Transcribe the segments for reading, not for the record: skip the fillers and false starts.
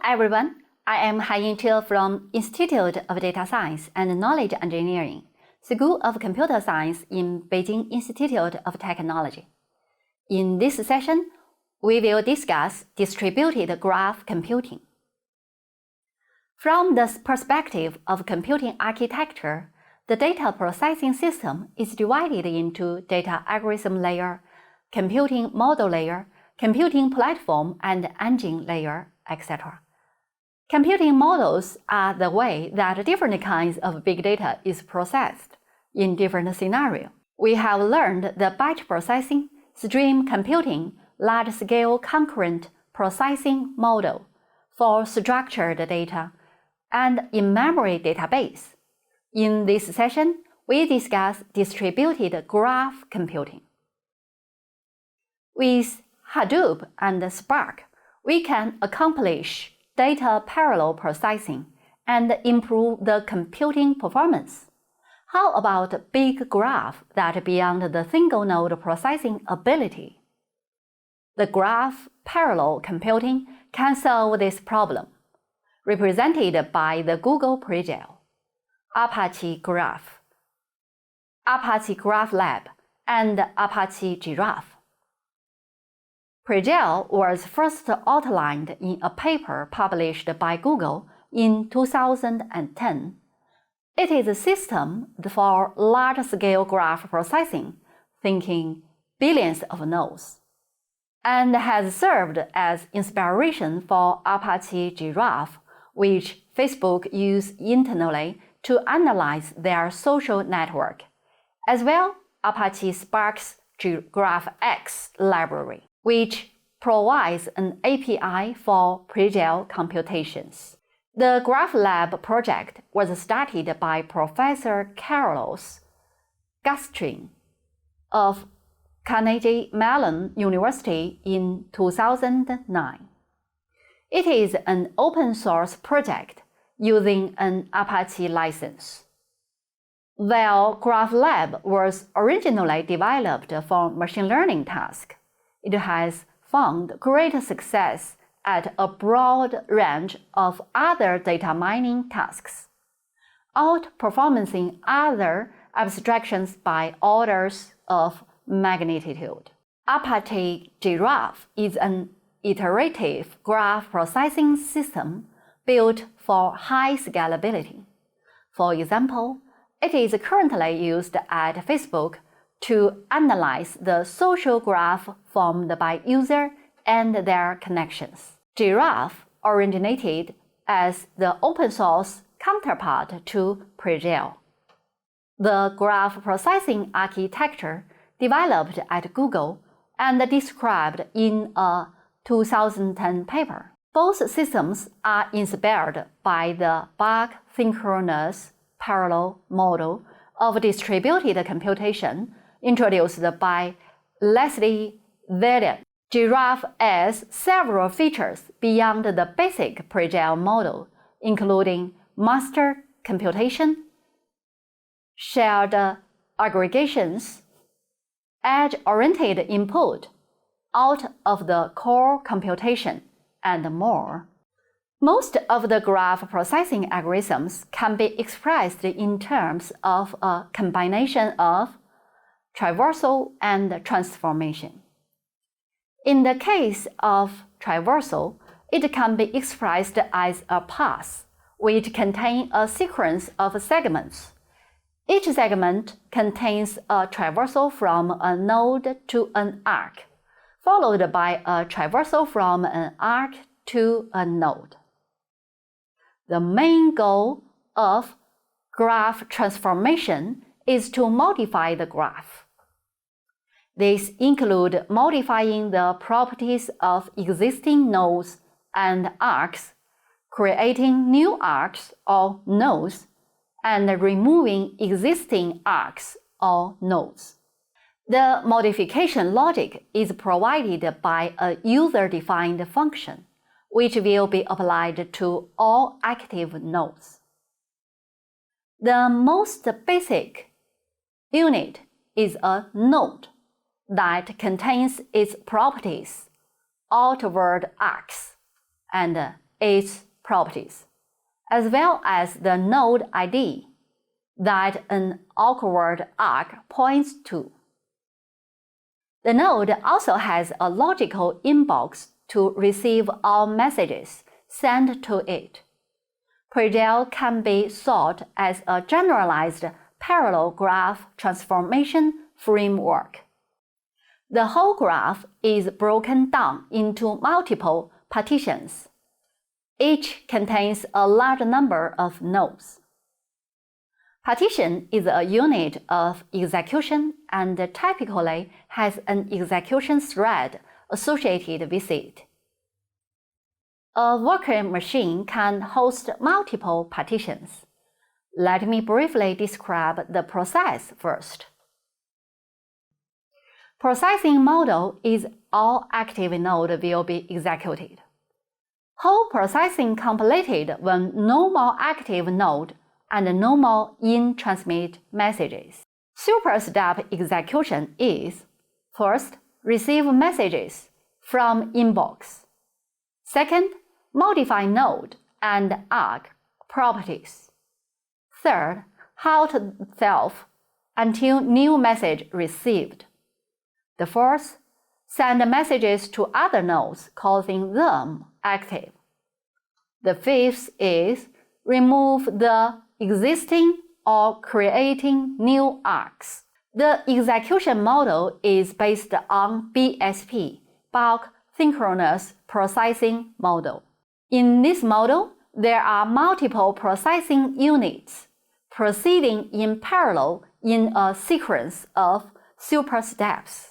Hi everyone, I am Haiyin Che from Institute of Data Science and Knowledge Engineering, School of Computer Science in Beijing Institute of Technology. In this session, we will discuss distributed graph computing. From the perspective of computing architecture, the data processing system is divided into data algorithm layer, computing model layer, computing platform and engine layer, etc. Computing models are the way that different kinds of big data is processed in different scenarios. We have learned the batch processing, stream computing, large-scale concurrent processing model for structured data, and in-memory database. In this session, we discuss distributed graph computing. With Hadoop and Spark, we can accomplish data parallel processing and improve the computing performance. How about big graph that beyond the single node processing ability? The graph parallel computing can solve this problem, represented by the Google Pregel, Apache Graph, Apache Graph Lab, and Apache Giraffe. Pregel was first outlined in a paper published by Google in 2010. It is a system for large-scale graph processing, thinking billions of nodes, and has served as inspiration for Apache Giraffe, which Facebook uses internally to analyze their social network, as well Apache Spark's GraphX library, which provides an API for Pregel computations. The Graph Lab project was started by Professor Carlos Gastrin of Carnegie Mellon University in 2009. It is an open-source project using an Apache license. While Graph Lab was originally developed for machine learning tasks, it has found great success at a broad range of other data mining tasks, outperforming other abstractions by orders of magnitude. Apache Giraffe is an iterative graph processing system built for high scalability. For example, it is currently used at Facebook to analyze the social graph formed by users and their connections. Giraffe originated as the open-source counterpart to Pregel. The graph processing architecture developed at Google and described in a 2010 paper. Both systems are inspired by the Bach synchronous parallel model of distributed computation introduced by Leslie Valiant. Giraffe has several features beyond the basic Pregel model, including master computation, shared aggregations, edge-oriented input, out-of-the-core computation, and more. Most of the graph processing algorithms can be expressed in terms of a combination of traversal and transformation. In the case of traversal, it can be expressed as a path, which contains a sequence of segments. Each segment contains a traversal from a node to an arc, followed by a traversal from an arc to a node. The main goal of graph transformation is to modify the graph. These include modifying the properties of existing nodes and arcs, creating new arcs or nodes, and removing existing arcs or nodes. The modification logic is provided by a user-defined function, which will be applied to all active nodes. The most basic unit is a node that contains its properties, outward arcs, and its properties, as well as the node ID that an awkward arc points to. The node also has a logical inbox to receive all messages sent to it. PREDEL can be thought as a generalized parallel graph transformation framework. The whole graph is broken down into multiple partitions. Each contains a large number of nodes. Partition is a unit of execution and typically has an execution thread associated with it. A working machine can host multiple partitions. Let me briefly describe the process first. Processing model is all active node will be executed. Whole processing completed when no more active node and no more in-transmit messages. Superstep execution is: first, receive messages from inbox. Second, modify node and arc properties. Third, halt self until new message received. The fourth, send messages to other nodes, causing them active. The fifth is remove the existing or creating new arcs. The execution model is based on BSP, Bulk Synchronous Processing Model. In this model, there are multiple processing units proceeding in parallel in a sequence of supersteps.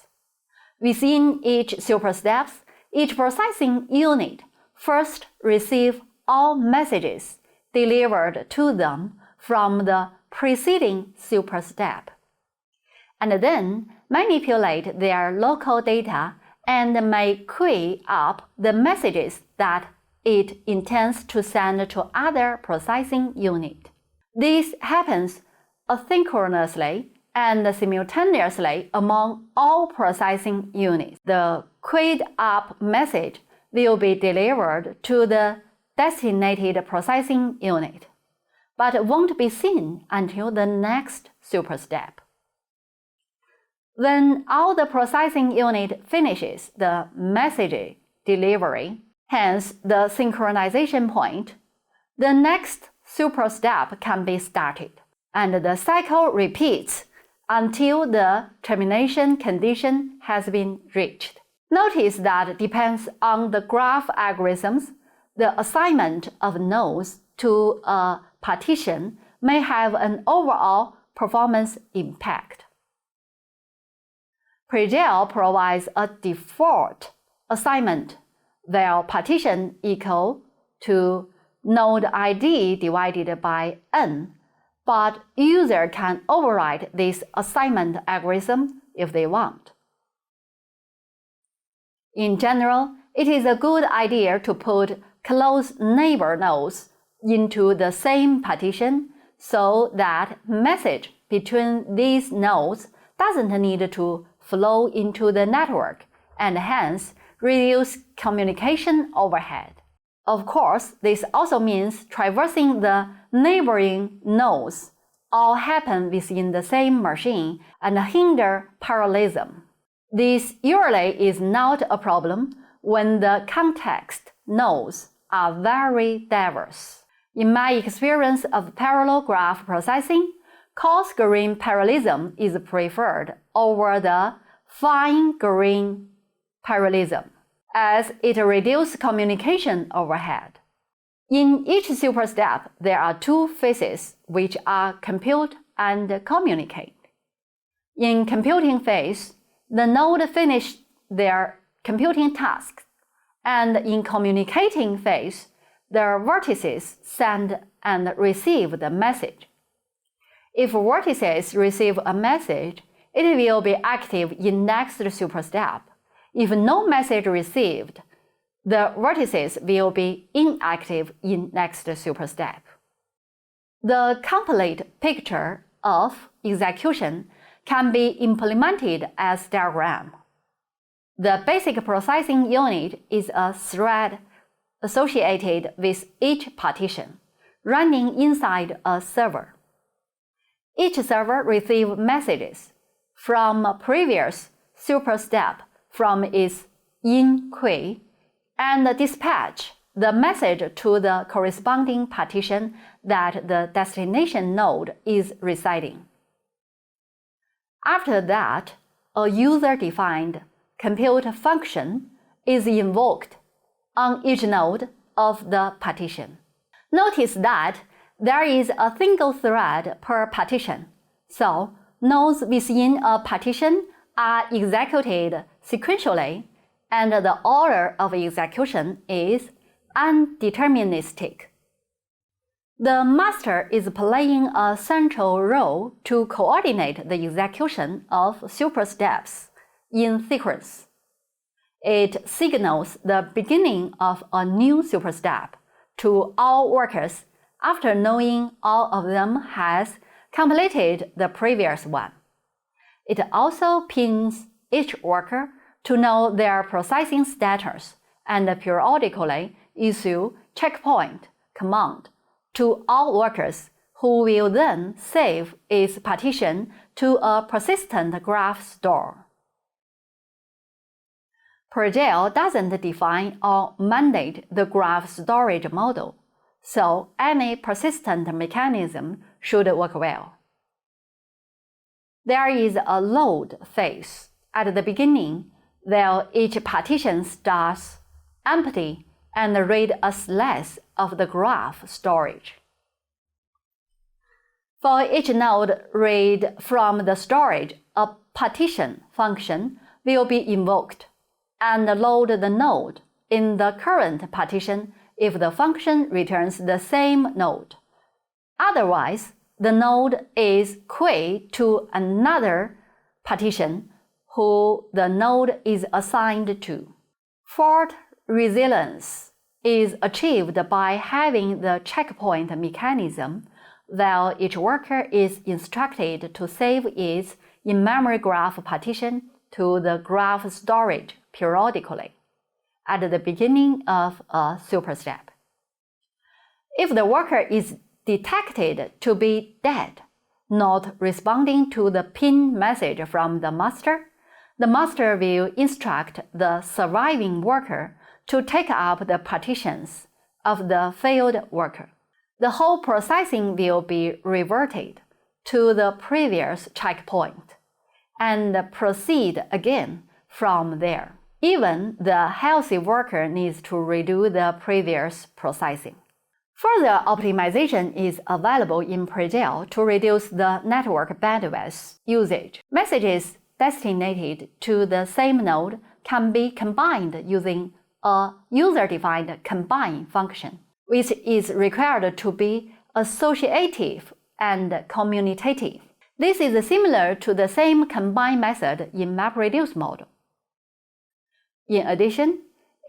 Within each superstep, each processing unit first receives all messages delivered to them from the preceding superstep, and then manipulate their local data and may queue up the messages that it intends to send to other processing unit. This happens asynchronously and simultaneously among all processing units. The queued up message will be delivered to the designated processing unit, but won't be seen until the next superstep. When all the processing unit finishes the message delivery, hence the synchronization point, the next superstep can be started, and the cycle repeats until the termination condition has been reached. Notice that depends on the graph algorithms, the assignment of nodes to a partition may have an overall performance impact. PREDEL provides a default assignment where partition equal to node ID divided by n, but user can override this assignment algorithm if they want. In general, it is a good idea to put close neighbor nodes into the same partition so that message between these nodes doesn't need to flow into the network and hence reduce communication overhead. Of course, this also means traversing the neighboring nodes all happen within the same machine and hinder parallelism. This usually is not a problem when the context nodes are very diverse. In my experience of parallel graph processing, coarse-grained parallelism is preferred over the fine-grained parallelism, as it reduces communication overhead. In each superstep, there are two phases which are compute and communicate. In computing phase, the node finish their computing tasks, and in communicating phase, the vertices send and receive the message. If vertices receive a message, it will be active in next superstep. If no message received, the vertices will be inactive in next superstep. The complete picture of execution can be implemented as diagram. The basic processing unit is a thread associated with each partition, running inside a server. Each server receives messages from a previous superstep from its in-queue and dispatch the message to the corresponding partition that the destination node is residing. After that, a user-defined compute function is invoked on each node of the partition. Notice that there is a single thread per partition, so nodes within a partition are executed sequentially, and the order of execution is undeterministic. The master is playing a central role to coordinate the execution of supersteps in sequence. It signals the beginning of a new superstep to all workers after knowing all of them has completed the previous one. It also pings each worker to know their processing status and periodically issue checkpoint command to all workers, who will then save its partition to a persistent graph store. PRGEL doesn't define or mandate the graph storage model, so any persistent mechanism should work well. There is a load phase at the beginning, where each partition starts empty and read a slice of the graph storage. For each node read from the storage, a partition function will be invoked and load the node in the current partition if the function returns the same node. Otherwise, the node is queued to another partition who the node is assigned to. Fault resilience is achieved by having the checkpoint mechanism, while each worker is instructed to save its in-memory graph partition to the graph storage periodically at the beginning of a superstep. If the worker is detected to be dead, not responding to the pin message from the master will instruct the surviving worker to take up the partitions of the failed worker. The whole processing will be reverted to the previous checkpoint and proceed again from there. Even the healthy worker needs to redo the previous processing. Further optimization is available in PRGEL to reduce the network bandwidth usage. Messages destined to the same node can be combined using a user-defined combine function, which is required to be associative and commutative. This is similar to the same combine method in MapReduce model. In addition,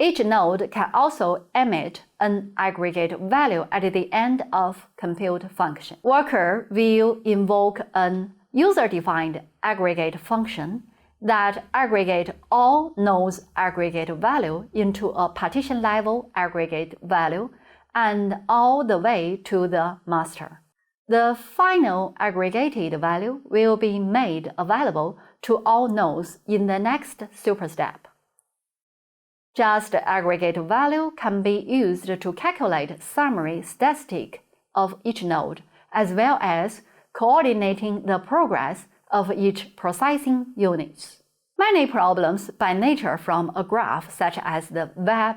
each node can also emit an aggregate value at the end of compute function. Worker will invoke an user-defined aggregate function that aggregate all nodes' aggregate value into a partition-level aggregate value and all the way to the master. The final aggregated value will be made available to all nodes in the next superstep. Just aggregate value can be used to calculate summary statistic of each node, as well as coordinating the progress of each processing unit. Many problems by nature from a graph, such as the web,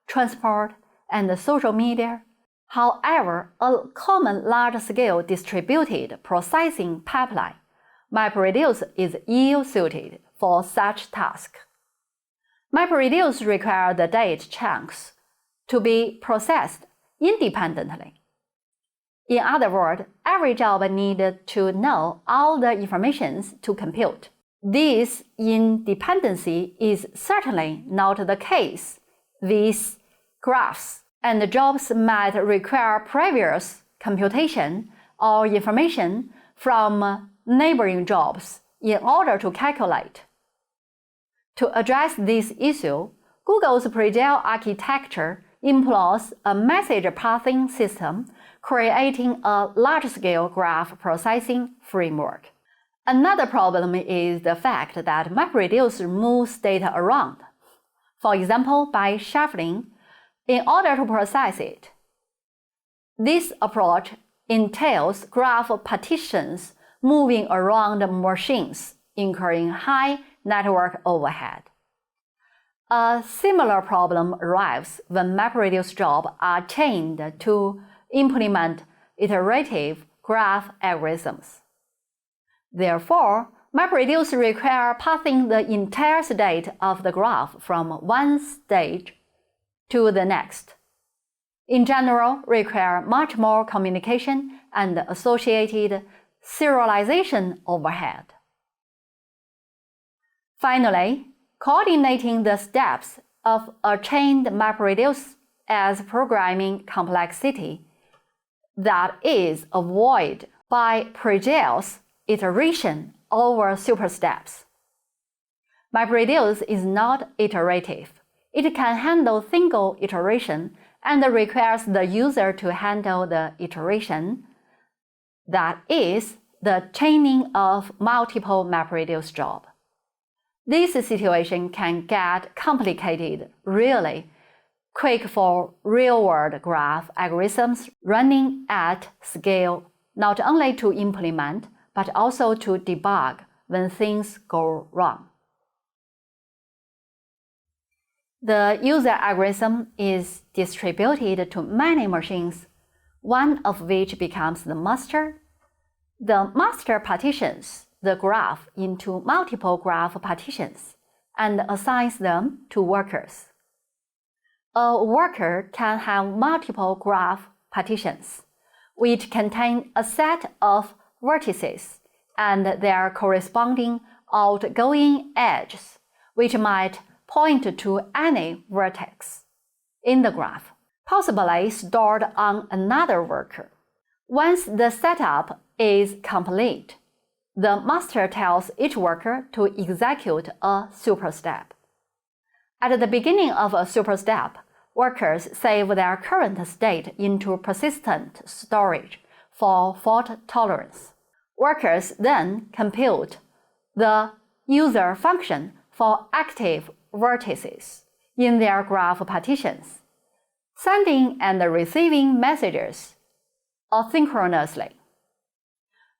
transport, and social media. However, a common large-scale distributed processing pipeline, MapReduce, is ill-suited for such tasks. MapReduce requires the data chunks to be processed independently. In other words, every job needed to know all the information to compute. This independency is certainly not the case with graphs, and jobs might require previous computation or information from neighboring jobs in order to calculate. To address this issue, Google's PRGEL architecture employs a message passing system, creating a large-scale graph processing framework. Another problem is the fact that MapReduce moves data around, for example, by shuffling, in order to process it. This approach entails graph partitions moving around machines, incurring high network overhead. A similar problem arrives when MapReduce jobs are chained to implement iterative graph algorithms. Therefore, MapReduce requires passing the entire state of the graph from one stage to the next. In general, require much more communication and associated serialization overhead. Finally, coordinating the steps of a chained MapReduce adds programming complexity that is avoided by Pregel's iteration over supersteps. MapReduce is not iterative. It can handle single iteration and requires the user to handle the iteration, that is, the chaining of multiple MapReduce jobs. This situation can get complicated really quick for real-world graph algorithms running at scale, not only to implement, but also to debug when things go wrong. The user algorithm is distributed to many machines, one of which becomes the master. The master partitions the graph into multiple graph partitions and assigns them to workers. A worker can have multiple graph partitions, which contain a set of vertices and their corresponding outgoing edges, which might point to any vertex in the graph, possibly stored on another worker. Once the setup is complete, the master tells each worker to execute a superstep. At the beginning of a superstep, workers save their current state into persistent storage for fault tolerance. Workers then compute the user function for active vertices in their graph partitions, sending and receiving messages asynchronously.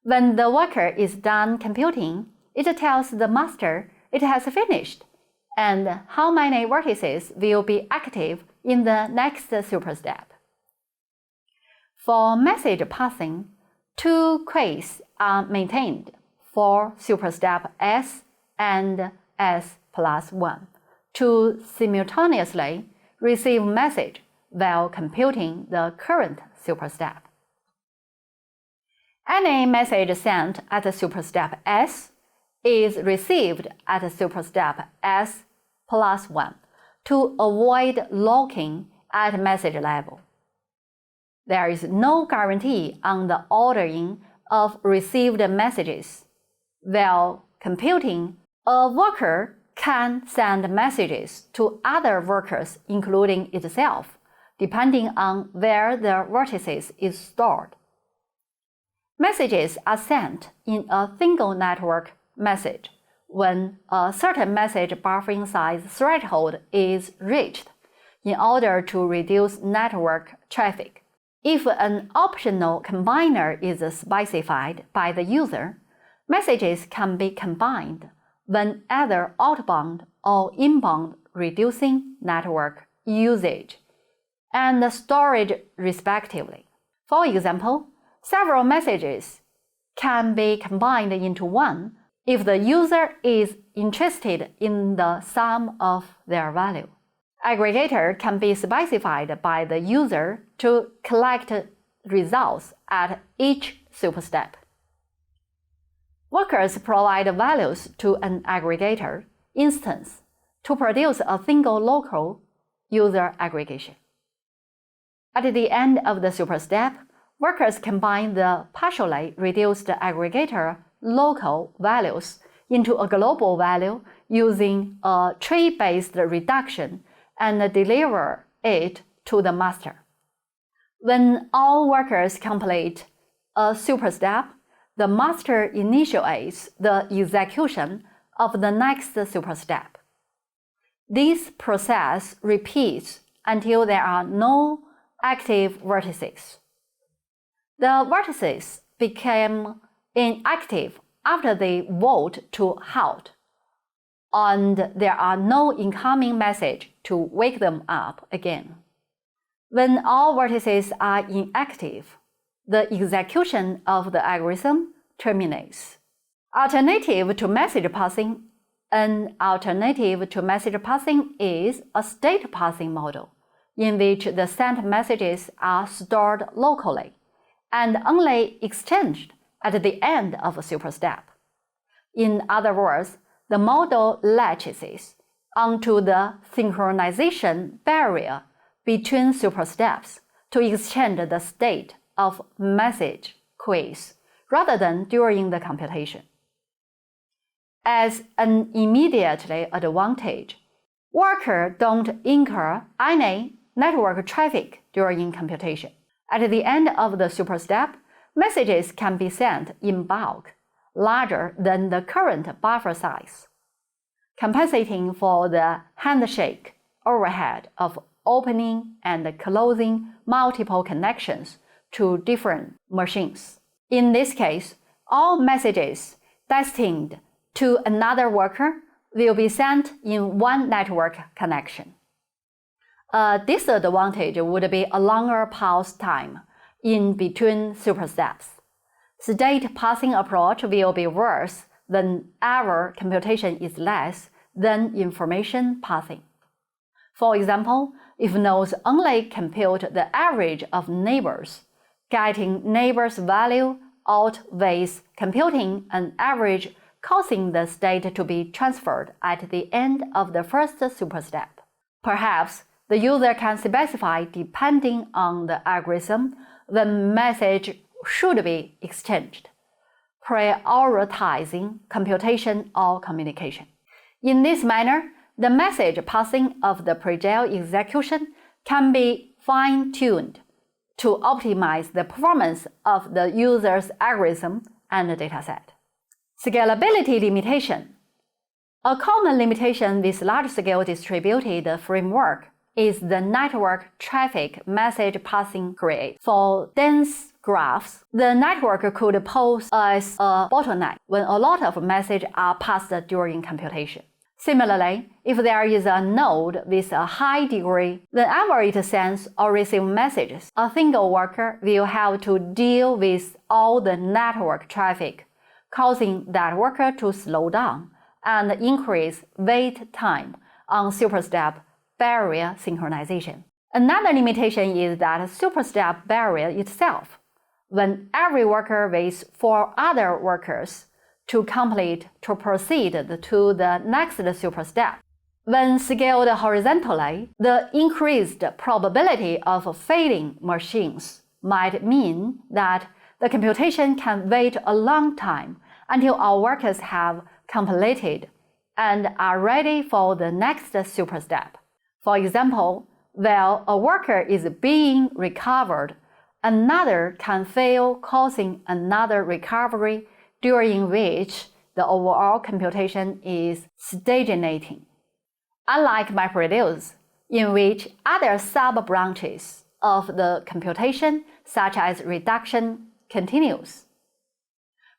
When the worker is done computing, it tells the master it has finished and how many vertices will be active in the next superstep. For message passing, two queues are maintained for superstep S and S+1 to simultaneously receive message while computing the current superstep. Any message sent at superstep S is received at superstep S+1 to avoid locking at message level. There is no guarantee on the ordering of received messages. While computing, a worker can send messages to other workers, including itself, depending on where the vertices is stored. Messages are sent in a single network message when a certain message buffering size threshold is reached in order to reduce network traffic. If an optional combiner is specified by the user, messages can be combined when either outbound or inbound, reducing network usage and storage respectively. For example, several messages can be combined into one if the user is interested in the sum of their value. Aggregator can be specified by the user to collect results at each superstep. Workers provide values to an aggregator instance to produce a single local user aggregation. At the end of the superstep, workers combine the partially reduced aggregator local values into a global value using a tree-based reduction and deliver it to the master. When all workers complete a super step, the master initiates the execution of the next super step. This process repeats until there are no active vertices. The vertices became inactive after they vote to halt, and there are no incoming message to wake them up again. When all vertices are inactive, the execution of the algorithm terminates. Alternative to message passing. An alternative to message passing is a state passing model, in which the sent messages are stored locally and only exchanged at the end of a super step. In other words, the model latches onto the synchronization barrier between super steps to exchange the state of message queues rather than during the computation. As an immediate advantage, workers don't incur any network traffic during computation. At the end of the super step, messages can be sent in bulk, larger than the current buffer size, compensating for the handshake overhead of opening and closing multiple connections to different machines. In this case, all messages destined to another worker will be sent in one network connection. A disadvantage would be a longer pause time in between super steps. State passing approach will be worse whenever computation is less than information passing. For example, if nodes only compute the average of neighbors, getting neighbors' value outweighs computing an average, causing the state to be transferred at the end of the first super step. Perhaps the user can specify, depending on the algorithm, when message should be exchanged, prioritizing computation or communication. In this manner, the message passing of the pre-jail execution can be fine-tuned to optimize the performance of the user's algorithm and dataset. Scalability limitation. A common limitation with large-scale distributed framework is the network traffic message passing grid. For dense graphs, the network could pose as a bottleneck when a lot of messages are passed during computation. Similarly, if there is a node with a high degree, whenever it sends or receives messages, a single worker will have to deal with all the network traffic, causing that worker to slow down and increase wait time on superstep barrier synchronization. Another limitation is that superstep barrier itself. When every worker waits for other workers to complete to proceed to the next superstep. When scaled horizontally, the increased probability of failing machines might mean that the computation can wait a long time until our workers have completed and are ready for the next superstep. For example, while a worker is being recovered, another can fail, causing another recovery, during which the overall computation is stagnating. Unlike MapReduce, in which other sub-branches of the computation, such as reduction, continues,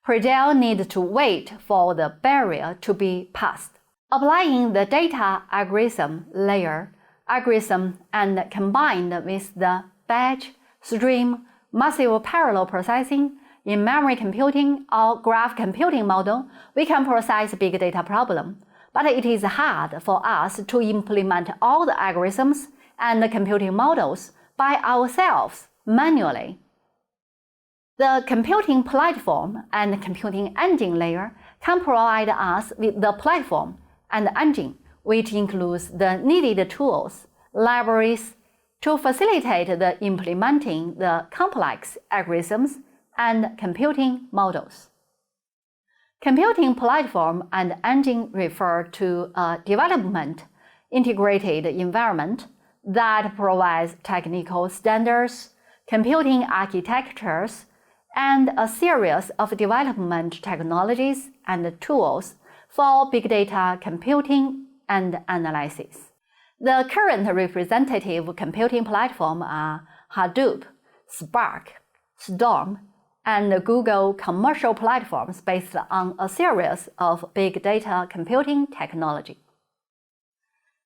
pre-jail needs to wait for the barrier to be passed. Applying the data algorithm layer, and combined with the batch, stream, massive parallel processing, in memory computing or graph computing model, we can process big data problem, but it is hard for us to implement all the algorithms and computing models by ourselves manually. The computing platform and computing engine layer can provide us with the platform and engine, which includes the needed tools, libraries, to facilitate the implementing the complex algorithms and computing models. Computing platform and engine refer to a development integrated environment that provides technical standards, computing architectures, and a series of development technologies and tools for big data computing and analysis. The current representative computing platforms are Hadoop, Spark, Storm, and Google commercial platforms based on a series of big data computing technology.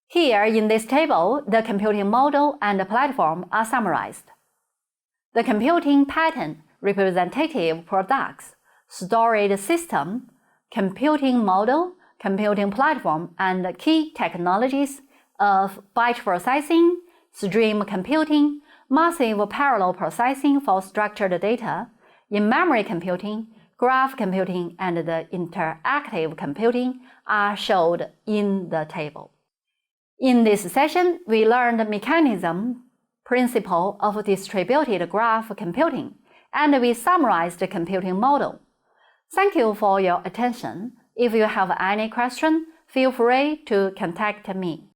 Here in this table, the computing model and platform are summarized. The computing pattern, representative products, storage system, computing model, computing platform, and key technologies of batch processing, stream computing, massive parallel processing for structured data, in-memory computing, graph computing, and the interactive computing are shown in the table. In this session, we learned the mechanism, principle of distributed graph computing, and we summarized the computing model. Thank you for your attention. If you have any question, feel free to contact me.